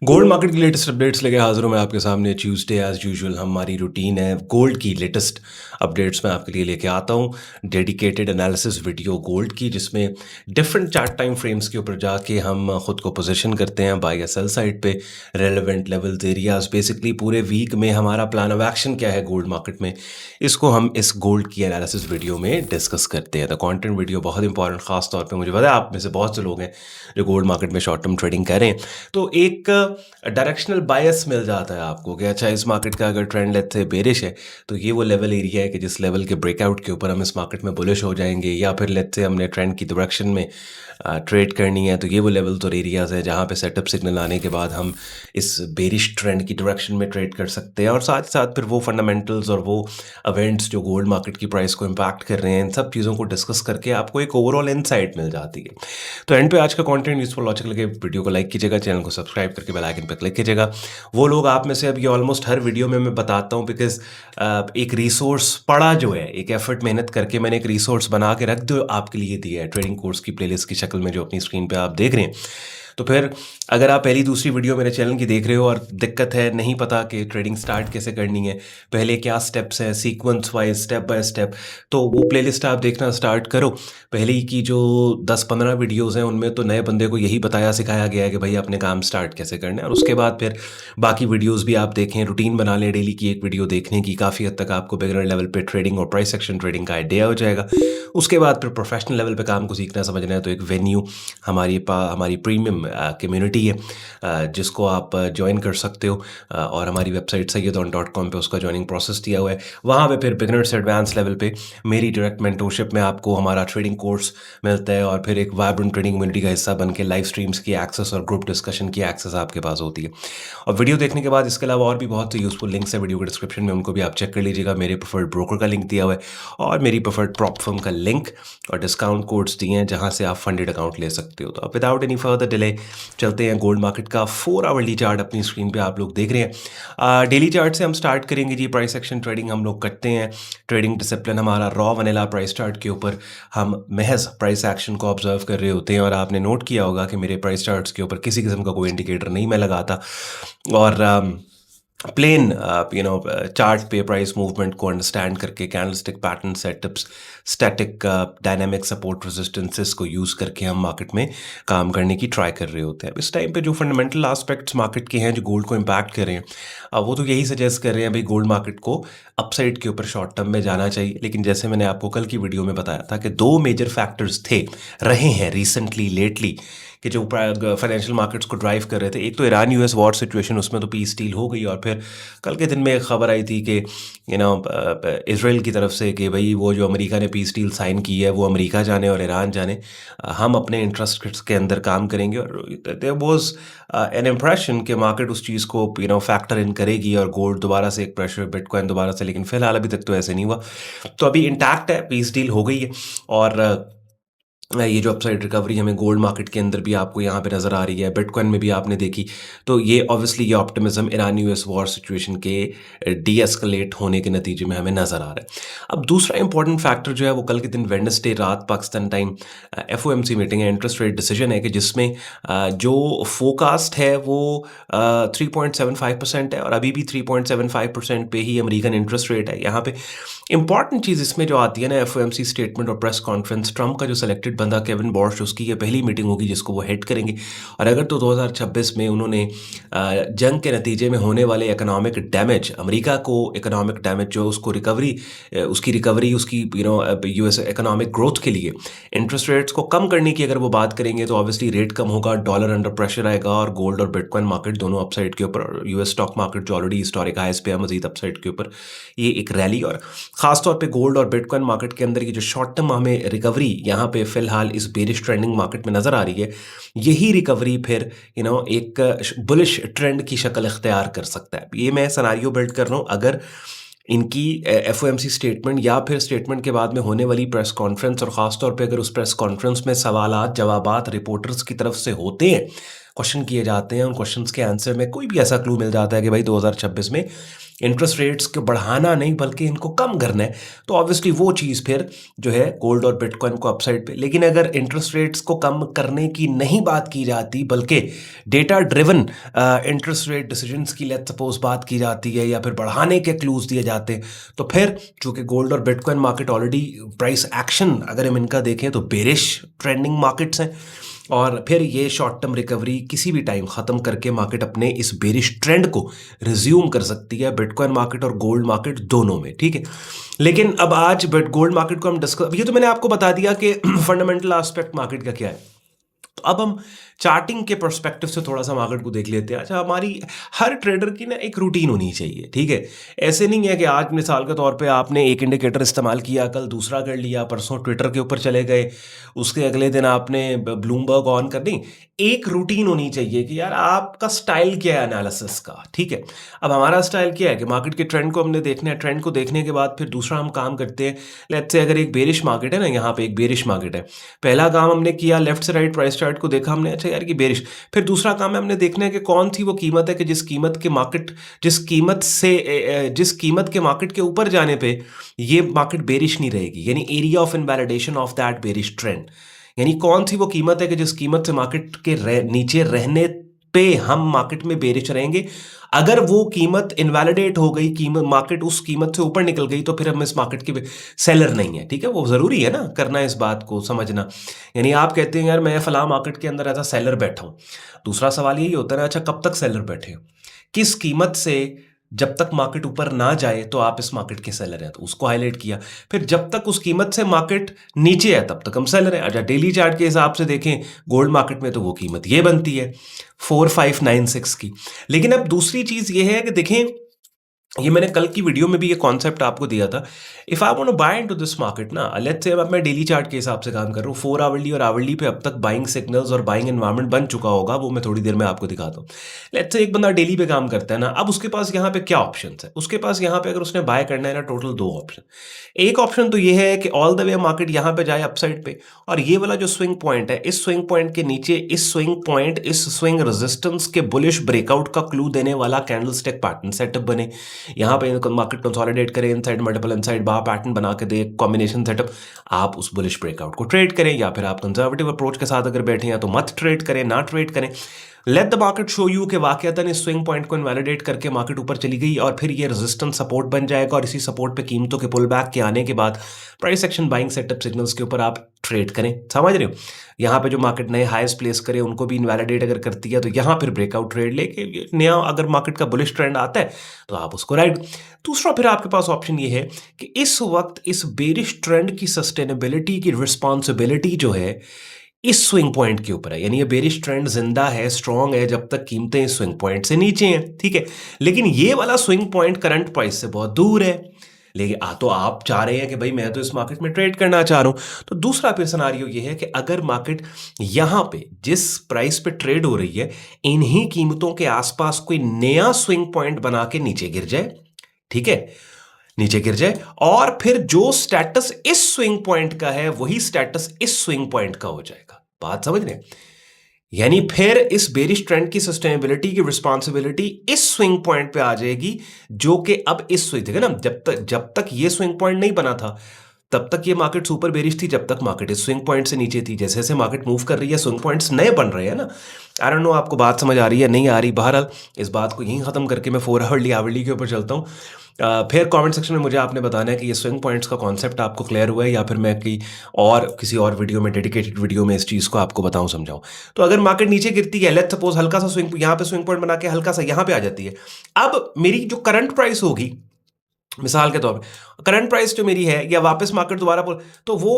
Gold market की latest updates लेके हाजिर हूँ मैं आपके सामने। ट्यूसडे एज यूजुअल हमारी रूटीन है, गोल्ड की लेटेस्ट अपडेट्स मैं आपके लिए लेके आता हूँ। डेडिकेटेड एनालिसिस वीडियो गोल्ड की, जिसमें डिफरेंट चार्ट टाइम फ्रेम्स के ऊपर जाके हम खुद को पोजीशन करते हैं बाय या सेल साइड पे, रेलेवेंट लेवल्स एरियाज। बेसिकली पूरे वीक में हमारा प्लान ऑफ एक्शन क्या है गोल्ड मार्केट में, इसको हम इस गोल्ड की एनालिसिस वीडियो में डिस्कस करते हैं। द कंटेंट वीडियो बहुत इंपॉर्टेंट, खास तौर पे मुझे पता है आप में से बहुत से लोग हैं जो गोल्ड मार्केट में शॉर्ट टर्म ट्रेडिंग कर रहे हैं। तो एक डायरेक्शनल बायस मिल जाता है आपको कि अच्छा, इस मार्केट का अगर ट्रेंड लेट्स से बेरिश है तो ये वो लेवल एरिया है कि जिस लेवल के ब्रेकआउट के ऊपर हम इस मार्केट में बुलिश हो जाएंगे, या फिर लेट्स से हमने ट्रेंड की डायरेक्शन में ट्रेड करनी है तो ये वो लेवल्स और एरियाज हैं जहाँ पे सेटअप सिग्नल आने के बाद हम इस बेरिश ट्रेंड की डायरेक्शन में ट्रेड कर सकते हैं। और साथ ही साथ फिर वो फंडामेंटल्स और वो इवेंट्स जो गोल्ड मार्केट की प्राइस को इम्पैक्ट कर रहे हैं, इन सब चीज़ों को डिस्कस करके आपको एक ओवरऑल इनसाइट मिल जाती है। तो एंड पे आज का कंटेंट यूजफुल लॉजिक लगे, वीडियो को लाइक कीजिएगा, चैनल को सब्सक्राइब करके बेल आइकन पर क्लिक कीजिएगा। वो लोग आप में से, अब ये ऑलमोस्ट हर वीडियो में मैं बताता हूँ बिकॉज एक रिसोर्स पड़ा जो है, एक एफर्ट मेहनत करके मैंने एक रिसोर्स बना के रख दो आपके लिए दिया है ट्रेडिंग कोर्स की प्लेलिस्ट की शक्ल में, जो अपनी स्क्रीन पे आप देख रहे हैं। तो फिर अगर आप पहली दूसरी वीडियो मेरे चैनल की देख रहे हो और दिक्कत है, नहीं पता कि ट्रेडिंग स्टार्ट कैसे करनी है, पहले क्या स्टेप्स हैं, sequence wise step by step, तो वो प्लेलिस्ट आप देखना स्टार्ट करो। पहले की जो 10-15 वीडियोस हैं उनमें तो नए बंदे को यही बताया सिखाया गया है कि भाई अपने काम स्टार्ट कैसे करना है, और उसके बाद फिर बाकी वीडियोस भी आप देखें, रूटीन बना लें डेली की एक वीडियो देखने की। काफ़ी हद तक आपको बिगिनर लेवल पे ट्रेडिंग और प्राइस एक्शन ट्रेडिंग का आइडिया हो जाएगा। उसके बाद फिर प्रोफेशनल लेवल पे काम को सीखना समझना है तो एक वेन्यू हमारी प्रीमियम कम्युनिटी है, जिसको आप ज्वाइन कर सकते हो। और हमारी वेबसाइट sayyedon.com पे उसका ज्वाइनिंग प्रोसेस दिया हुआ है। वहाँ पे फिर बिगिनर से एडवांस लेवल पे मेरी डायरेक्ट मेंटोरशिप में आपको हमारा ट्रेडिंग कोर्स मिलता है, और फिर एक वाइब्रेंट ट्रेडिंग कम्युनिटी का हिस्सा बन के लाइव स्ट्रीम्स की एक्सेस और ग्रुप डिस्कशन की एक्सेस आपके पास होती है। और वीडियो देखने के बाद इसके अलावा और भी बहुत से यूजफुल लिंक्स है वीडियो के डिस्क्रिप्शन में, उनको भी आप चेक कर लीजिएगा। मेरे प्रेफर्ड ब्रोकर का लिंक दिया हुआ है और मेरी प्रेफर्ड प्रॉप फर्म का लिंक और डिस्काउंट कोड्स दिए हैं जहाँ से आप फंडेड अकाउंट ले सकते हो। तो अब विदाउट एनी फर्दर डिले चलते हैं गोल्ड मार्केट का 4 आवरली चार्ट अपनी स्क्रीन पे आप लोग देख रहे हैं। डेली चार्ट से हम स्टार्ट करेंगे जी। प्राइस एक्शन ट्रेडिंग हम लोग करते हैं। ट्रेडिंग डिसिप्लिन हमारा रॉ वनीला प्राइस चार्ट के ऊपर हम महज प्राइस एक्शन को ऑब्जर्व कर रहे होते हैं, और आपने नोट किया होगा कि मेरे प्राइस चार्ट्स के ऊपर किसी किस्म का कोई इंडिकेटर नहीं मैं लगाता, और प्लेन चार्ट पे प्राइस मूवमेंट को अंडरस्टैंड करके candlestick pattern setups, static dynamic support resistances को यूज़ करके हम मार्केट में काम करने की ट्राई कर रहे होते हैं। अब इस टाइम पे जो फंडामेंटल एस्पेक्ट्स मार्केट के हैं जो गोल्ड को इम्पैक्ट कर रहे हैं, वो तो यही सजेस्ट कर रहे हैं भाई गोल्ड मार्केट को अपसाइड के ऊपर शॉर्ट टर्म में जाना चाहिए। लेकिन जैसे मैंने आपको कल की वीडियो में बताया था कि दो मेजर फैक्टर्स रहे हैं रिसेंटली लेटली कि जो फाइनेंशियल मार्केट्स को ड्राइव कर रहे थे। एक तो ईरान यूएस वॉर सिचुएशन, उसमें तो पीस डील हो गई, और फिर कल के दिन में एक खबर आई थी कि इसराइल की तरफ से कि भाई वो जो अमेरिका ने पीस डील साइन की है वो अमेरिका जाने और ईरान जाने, हम अपने इंटरेस्ट के अंदर काम करेंगे। और देयर वाज एन इम्प्रेशन कि मार्केट उस चीज़ को फैक्टर इन करेगी और गोल्ड दोबारा से एक प्रेशर, बिटकॉइन दोबारा से, लेकिन फिलहाल अभी तक तो ऐसे नहीं हुआ। तो अभी इंटैक्ट है, पीस डील हो गई है, और ये जो अपसाइड रिकवरी हमें गोल्ड मार्केट के अंदर भी आपको यहाँ पे नज़र आ रही है, बिटकॉइन में भी आपने देखी। तो ये ऑब्वियसली ये optimism Iran US war situation के डी एस्केलेट होने के नतीजे में हमें नज़र आ रहा है। अब दूसरा इंपॉर्टेंट फैक्टर जो है वो कल के दिन वेडनेसडे रात पाकिस्तान टाइम एफओएमसी मीटिंग है, इंटरेस्ट रेट डिसीजन है, कि जिसमें जो फोकास्ट है वो 3.75% है, और अभी भी 3.75% पे ही अमेरिकन इंटरेस्ट रेट है। यहाँ पे इंपॉर्टेंट चीज़ इसमें जो आती है ना, एफओएमसी स्टेटमेंट और प्रेस कॉन्फ्रेंस, ट्रंप का जो सेलेक्टेड बंदा केविन बॉश, उसकी ये पहली मीटिंग होगी जिसको वो हेड करेंगे। और अगर तो 2026 में उन्होंने जंग के नतीजे में होने वाले इकोनॉमिक डैमेज, अमेरिका को इकोनॉमिक डैमेज जो उसको रिकवरी, उसकी यूएस इकोनॉमिक ग्रोथ के लिए इंटरेस्ट रेट्स को कम करने की अगर वो बात करेंगे, तो ऑब्वियसली रेट कम होगा, डॉलर अंडर प्रेशर आएगा, और गोल्ड और बिटकॉइन मार्केट दोनों अपसाइड के ऊपर, यूएस स्टॉक मार्केट जो ऑलरेडी हिस्टोरिक हाईस पे है मजीद अपसाइड के ऊपर, ये एक रैली। और खासतौर पे गोल्ड और बिटकॉइन मार्केट के अंदर की जो शॉर्ट टर्म हमें रिकवरी यहाँ पे फिलहाल इस बेरिश ट्रेंडिंग मार्केट में नज़र आ रही है, यही रिकवरी फिर एक बुलिश ट्रेंड की शक्ल इख्तियार कर सकता है। ये मैं सिनेरियो बिल्ड कर रहा हूँ अगर इनकी एफओएमसी स्टेटमेंट या फिर स्टेटमेंट के बाद में होने वाली प्रेस कॉन्फ्रेंस, और ख़ासतौर पे अगर उस प्रेस कॉन्फ्रेंस में सवालात जवाबात रिपोर्टर्स की तरफ से होते हैं, क्वेश्चन किए जाते हैं, उन क्वेश्चंस के आंसर में कोई भी ऐसा क्लू मिल जाता है कि भाई 2026 में इंटरेस्ट रेट्स को बढ़ाना नहीं बल्कि इनको कम करना है, तो ऑब्वियसली वो चीज़ फिर जो है गोल्ड और बिटकॉइन को अपसाइड पे। लेकिन अगर इंटरेस्ट रेट्स को कम करने की नहीं बात की जाती बल्कि data driven interest rate decisions की लेट्स सपोज बात की जाती है या फिर बढ़ाने के क्लूज दिए जाते हैं, तो फिर चूंकि गोल्ड और bitcoin market already price action अगर हम इनका देखें तो बेरिश ट्रेंडिंग मार्केट्स हैं, और फिर ये शॉर्ट टर्म रिकवरी किसी भी टाइम ख़त्म करके मार्केट अपने इस बेरिश ट्रेंड को रिज्यूम कर सकती है, बिटकॉइन मार्केट और गोल्ड मार्केट दोनों में, ठीक है। लेकिन अब आज गोल्ड मार्केट को हम डिस्कस, ये तो मैंने आपको बता दिया कि फंडामेंटल एस्पेक्ट मार्केट का क्या है। तो अब हम चार्टिंग के पर्सपेक्टिव से थोड़ा सा मार्केट को देख लेते हैं। अच्छा, हमारी हर ट्रेडर की ना एक रूटीन होनी चाहिए, ठीक है। ऐसे नहीं है कि आज मिसाल के तौर पे आपने एक इंडिकेटर इस्तेमाल किया, कल दूसरा कर लिया, परसों ट्विटर के ऊपर चले गए, उसके अगले दिन आपने ब्लूमबर्ग ऑन कर दी। एक रूटीन होनी चाहिए कि यार आपका स्टाइल क्या है एनालिसिस का, ठीक है। अब हमारा स्टाइल क्या है कि मार्केट के ट्रेंड को हमने देखना है, ट्रेंड को देखने के बाद फिर दूसरा हम काम करते हैं। लेट्स से अगर एक बेरिश मार्केट है ना, यहाँ पे एक बेरिश मार्केट है, पहला काम हमने किया लेफ्ट से राइट प्राइस चार्ट को देखा हमने, अच्छा यार की बेरिश। फिर दूसरा काम है हमने देखना है कि कौन थी वो कीमत है कि जिस कीमत के मार्केट के ऊपर जाने पे ये मार्केट बेरिश नहीं रहेगी, यानी area of invalidation of that bearish trend, यानी कौन सी वो कीमत है कि जिस कीमत से मार्केट के नीचे रहने पे हम मार्केट में बेरिश रहेंगे। अगर वो कीमत इनवैलिडेट हो गई, कीमत मार्केट उस कीमत से ऊपर निकल गई, तो फिर हम इस मार्केट के सेलर नहीं है, ठीक है। वो जरूरी है ना करना, इस बात को समझना। यानी आप कहते हैं यार मैं फला मार्केट के अंदर एज अ सेलर बैठा हूं, दूसरा सवाल यही होता है ना, अच्छा कब तक सेलर बैठे हो, किस कीमत से, जब तक मार्केट ऊपर ना जाए तो आप इस मार्केट के सेलर हैं, तो उसको हाईलाइट किया। फिर जब तक उस कीमत से मार्केट नीचे है तब तक हम सेलर हैं। अच्छा, डेली चार्ट के हिसाब से देखें गोल्ड मार्केट में तो वो कीमत ये बनती है 4596 की। लेकिन अब दूसरी चीज ये है कि देखें, ये मैंने कल की वीडियो में भी ये कॉन्सेप्ट आपको दिया था, if I want to buy into this market ना, लेट्स से अब मैं डेली चार्ट के हिसाब से काम कर रहा हूँ, 4 आवरली और आवरली पे अब तक बाइंग सिग्नल्स और बाइंग एनवायरनमेंट बन चुका होगा, वो मैं थोड़ी देर में आपको दिखाता हूँ। लेट्स से एक बंदा डेली पे काम करता है ना, अब उसके पास यहाँ पे क्या ऑप्शन है, उसके पास यहाँ पे अगर उसने बाय करना है ना, टोटल 2 ऑप्शन। एक ऑप्शन तो ये है कि ऑल द वे मार्केट यहाँ पे जाए अपसाइड पे, और ये वाला जो स्विंग पॉइंट है, इस स्विंग पॉइंट के नीचे इस स्विंग रेजिस्टेंस के बुलिश ब्रेकआउट का क्लू देने वाला कैंडलस्टिक पैटर्न सेटअप बने, यहाँ पे मार्केट कंसोलिडेट करें, इनसाइड मल्टीपल इनसाइड बार पैटर्न बना के दे, कॉम्बिनेशन सेटअप, आप उस बुलिश ब्रेकआउट को ट्रेड करें, या फिर आप कंजर्वेटिव अप्रोच के साथ अगर बैठे हैं तो मत ट्रेड करें, ना ट्रेड करें। Let the market show you कि वाकयातन इस स्विंग पॉइंट को इनवैलिडेट करके मार्केट ऊपर चली गई और फिर ये रेजिस्टेंस सपोर्ट बन जाएगा, और इसी सपोर्ट पे कीमतों के पुल बैक के आने के बाद price action buying setup signals के ऊपर आप ट्रेड करें। समझ रहे हो, यहाँ पे जो मार्केट नए हाईएस्ट प्लेस करे उनको भी इनवैलिडेट अगर करती है तो यहाँ फिर ब्रेकआउट ट्रेड लेके नया अगर मार्केट का बुलिश ट्रेंड आता है तो आप उसको राइट। दूसरा फिर आपके पास ऑप्शन ये है कि इस वक्त इस बेरिश ट्रेंड की सस्टेनेबिलिटी की रिस्पॉन्सिबिलिटी जो है इस स्विंग पॉइंट के ऊपर है, यानी ये बेरिश ट्रेंड जिंदा है, स्ट्रांग है जब तक कीमतें इस स्विंग पॉइंट से नीचे हैं, ठीक है। लेकिन ये वाला स्विंग पॉइंट करंट प्राइस से बहुत दूर है, लेकिन तो आप चाह रहे हैं कि भाई मैं तो इस मार्केट में ट्रेड करना चाह रहा हूं। तो दूसरा फिर सिनारियो ये है कि अगर मार्केट यहां पे जिस प्राइस पे ट्रेड हो रही है इन्हीं कीमतों के आसपास कोई नया स्विंग पॉइंट बना के नीचे गिर जाए, ठीक है, नीचे गिर जाए, और फिर जो स्टेटस इस स्विंग पॉइंट का है वही स्टेटस इस स्विंग पॉइंट का हो जाएगा। बात समझ रहे हैं, यानी फिर इस बेरिश ट्रेंड की सस्टेनेबिलिटी की रिस्पॉन्सिबिलिटी इस स्विंग पॉइंट पे आ जाएगी, जो कि अब इस स्विंग, देखिए ना, जब तक ये स्विंग पॉइंट नहीं बना था तब तक ये मार्केट सुपर बेरिश थी, जब तक मार्केट इस स्विंग पॉइंट से नीचे थी। जैसे जैसे मार्केट मूव कर रही है स्विंग पॉइंट्स नए बन रहे हैं ना। आई डोंट नो आपको बात समझ आ रही है नहीं आ रही, बहरहाल इस बात को यहीं खत्म करके मैं 4 आवरली के ऊपर चलता हूँ। फिर कमेंट सेक्शन में मुझे आपने बताना है कि ये स्विंग पॉइंट्स का कॉन्सेप्ट आपको क्लियर हुआ है, या फिर मैं किसी और वीडियो में, डेडिकेटेड वीडियो में इस चीज़ को आपको बताऊं, समझाऊं। तो अगर मार्केट नीचे गिरती है, लेट्स सपोज हल्का सा स्विंग, यहाँ पे स्विंग पॉइंट बना के हल्का सा यहाँ पे आ जाती है, अब मेरी जो करंट प्राइस होगी, मिसाल के तौर पे करंट प्राइस जो मेरी है, या वापस मार्केट दोबारा तो वो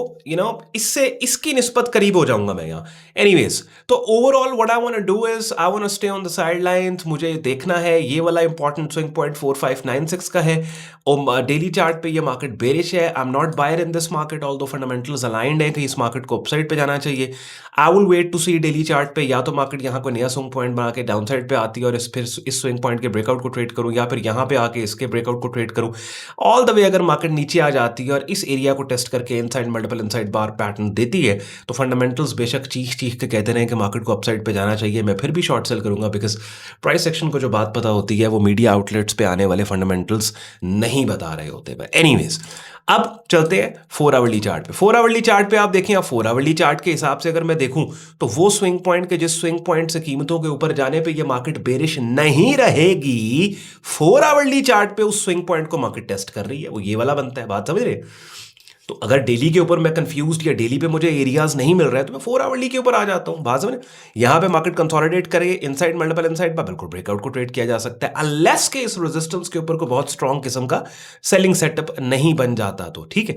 इससे इसकी निस्बत करीब हो जाऊंगा मैं यहाँ। एनीवेज, तो overall what I want to do is I want to stay on the sidelines. मुझे देखना है ये वाला इंपॉर्टेंट स्विंग पॉइंट 4596 का है, और डेली चार्ट पे ये मार्केट बेरिश है। I am not buyer in this market, although fundamentals aligned है कि इस मार्केट को अपसाइड पे जाना चाहिए। I will wait to see daily chart पे, या तो मार्केट यहाँ को नया स्विंग पॉइंट बना के डाउन साइड पे आती है और फिर इस स्विंग पॉइंट के ब्रेकआउट को ट्रेड करूँ, या फिर यहाँ पे आके इसके ब्रेकआउट को ट्रेड करूँ, ऑल द वे अगर मार्केट नीचे आ जाती है और इस एरिया को टेस्ट करके इनसाइड मल्टीपल इनसाइड बार पैटर्न देती है तो फंडामेंटल्स बेशक चीख चीख के कहते रहे कि मार्केट को अपसाइड पे जाना चाहिए, मैं फिर भी शॉर्ट सेल करूंगा बिकॉज प्राइस सेक्शन को जो बात पता होती है वो मीडिया आउटलेट्स पे आने वाले फंडामेंटल्स नहीं बता रहे होते। एनीवेज अब चलते हैं 4 आवरली चार्ट पे। 4 आवरली चार्ट पे आप देखें, आप 4 आवरली चार्ट के हिसाब से अगर मैं देखूं तो वो स्विंग पॉइंट के जिस स्विंग पॉइंट से कीमतों के ऊपर जाने पे ये मार्केट बेरिश नहीं रहेगी, 4 आवरली चार्ट पे उस स्विंग पॉइंट को मार्केट टेस्ट कर रही है, वो ये वाला बनता है। बात समझ रहे? तो अगर डेली के ऊपर मैं कंफ्यूज्ड या डेली पे मुझे एरियाज नहीं मिल रहा है तो मैं 4 आवरली के ऊपर आ जाता हूं। बात समझ? यहां पे मार्केट कंसोलिडेट करे इनसाइड मल्टीपल इनसाइड पर बिल्कुल ब्रेकआउट को ट्रेड किया जा सकता है, अनलेस के इस रेजिस्टेंस के ऊपर कोई बहुत स्ट्रॉन्ग किस्म का सेलिंग सेटअप नहीं बन जाता तो ठीक है।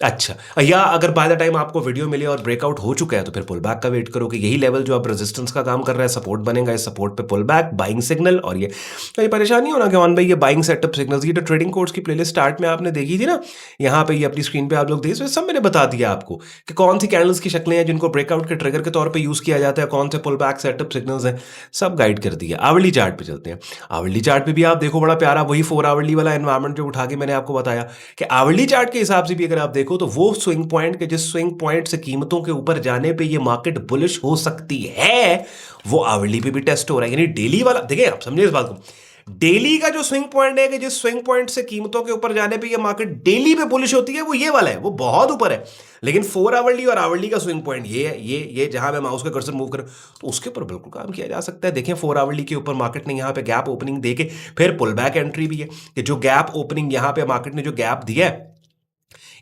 अच्छा, या अगर बाय द टाइम आपको वीडियो मिले और ब्रेकआउट हो चुका है तो फिर पुल बैक का वेट करो कि यही लेवल जो अब रेजिस्टेंस का काम कर रहा है सपोर्ट बनेगा, इस सपोर्ट पे पुल बैक बाइंग सिग्नल। और ये परेशानी होना कि ऑन भाई ये बाइंग सेटअप सिग्नल्स, ये तो ट्रेडिंग कोर्स की प्लेलिस्ट स्टार्ट में आपने देखी थी ना, यहाँ पे ये अपनी स्क्रीन पे आप लोग देख सब मैंने बता दिया आपको कि कौन सी कैंडल्स की शक्लें हैं जिनको ब्रेकआउट के ट्रिगर के तौर पे यूज किया जाता है, कौन से पुल बैक सेटअप सिग्नल्स हैं, सब गाइड कर दिया। आवरली चार्ट पे चलते हैं। आवरली चार्ट पे भी आप देखो बड़ा प्यारा वही 4 आवरली वाला एनवायरनमेंट जो उठा के मैंने आपको बताया कि आवरली चार्ट के हिसाब से भी अगर आप देखो तो वो स्विंग पॉइंट के जिस स्विंग पॉइंट से कीमतों के ऊपर जाने पे ये मार्केट बुलिश हो सकती है वो आवरली पे भी टेस्ट हो रहा है। यानी डेली वाला देखिए, आप समझे इस बात को, डेली का जो स्विंग पॉइंट है कि जिस स्विंग पॉइंट से कीमतों के ऊपर जाने पे ये मार्केट डेली पे बुलिश होती है वो ये वाला है, वो बहुत ऊपर है। लेकिन 4 आवरली और आवरली का स्विंग पॉइंट ये है, ये जहां मैं माउस का कर्सर मूव कर तो उसके ऊपर बिल्कुल काम किया जा सकता है। देखें 4 आवरली के ऊपर मार्केट ने यहां पे गैप ओपनिंग देके फिर पुल बैक एंट्री भी है कि जो गैप ओपनिंग यहां पे मार्केट ने जो गैप दिया है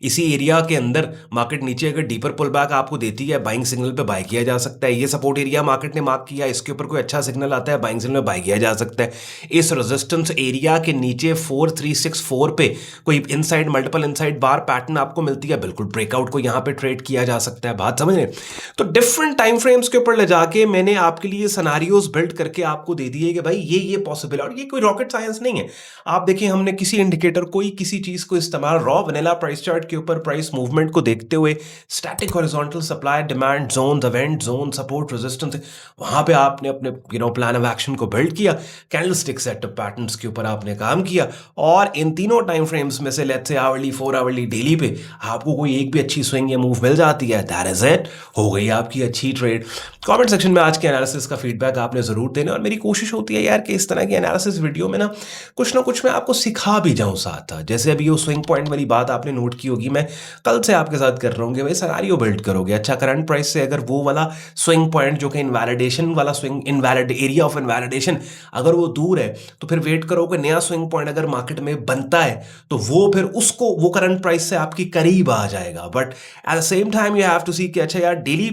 इसी एरिया के अंदर मार्केट नीचे अगर डीपर पुल बैक आपको देती है बाइंग सिग्नल पे बाय किया जा सकता है। ये सपोर्ट एरिया मार्केट ने मार्क किया, इसके ऊपर कोई अच्छा सिग्नल आता है बाइंग सिग्नल में बाय किया जा सकता है। इस रेजिस्टेंस एरिया के नीचे 4364 पे कोई इनसाइड मल्टीपल इनसाइड बार पैटर्न आपको मिलती है, बिल्कुल ब्रेकआउट को यहां पे ट्रेड किया जा सकता है। बात समझ रहे? तो डिफरेंट टाइम फ्रेम्स के ऊपर ले जाके मैंने आपके लिए सिनेरियोज बिल्ड करके आपको दे दिए कि भाई ये पॉसिबल है और ये कोई रॉकेट साइंस नहीं है। आप देखिए हमने किसी इंडिकेटर कोई किसी चीज को इस्तेमाल रॉ वनीला प्राइस चार्ट के ऊपर प्राइस मूवमेंट को देखते हुए static horizontal supply demand zone event zone support resistance वहां पे आपने अपने प्लान ऑफ एक्शन को बिल्ड किया, कैंडलस्टिक सेटअप पैटर्न्स के ऊपर आपने काम किया और इन तीनों टाइम फ्रेम्स में से let's say hourly 4 hourly daily पे आपको कोई एक भी अच्छी स्विंग या मूव मिल जाती है, दैट इज इट, हो गई आपकी अच्छी ट्रेड। कमेंट सेक्शन में आज के एनालिसिस का फीडबैक आपने जरूर देना और मेरी कोशिश होती है यार कि इस तरह की एनालिसिस वीडियो में ना कुछ मैं आपको सिखा भी जाऊं साथ साथ। जैसे अभी वो स्विंग पॉइंट वाली बात आपने नोट की होगी, मैं कल से आपके साथ कर रहा हूँ कि भाई सिनेरियो बिल्ड करोगे। अच्छा, करंट प्राइस से अगर वो वाला स्विंग पॉइंट जो कि इनवैलिडेशन वाला swing, invalid area of invalidation अगर वो दूर है तो फिर वेट करो कि नया स्विंग पॉइंट अगर मार्केट में बनता है तो वो फिर उसको वो करंट प्राइस से आपकी करीब आ जाएगा। But at the same time you have to see कि अच्छा यार डेली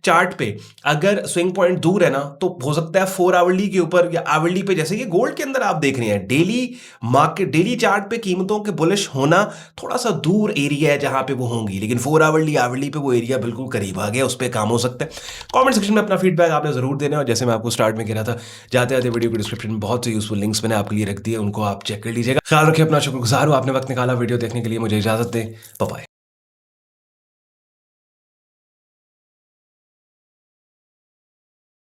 चार्ट पे अगर स्विंग पॉइंट दूर है ना तो हो सकता है 4 आवरली के ऊपर या आवरली पे, जैसे ये गोल्ड के अंदर आप देख रहे हैं डेली मार्केट डेली चार्ट पे कीमतों के बुलिश होना थोड़ा सा दूर एरिया है जहां पे वो होंगी, लेकिन 4 आवरली पे वो एरिया बिल्कुल करीब आ गया, उस पर काम हो सकता है। कमेंट सेक्शन में अपना फीडबैक आपने जरूर देना और जैसे मैं आपको स्टार्ट में कह रहा था जाते जाते वीडियो के डिस्क्रिप्शन में बहुत से यूजफुल लिंक्स मैंने आपके लिए रख दिए, उनको आप चेक कर लीजिएगा। ख्याल रखिए अपना, शुक्रगुजार हूं आपने वक्त निकाला वीडियो देखने के लिए। मुझे इजाजत दें, बाय बाय।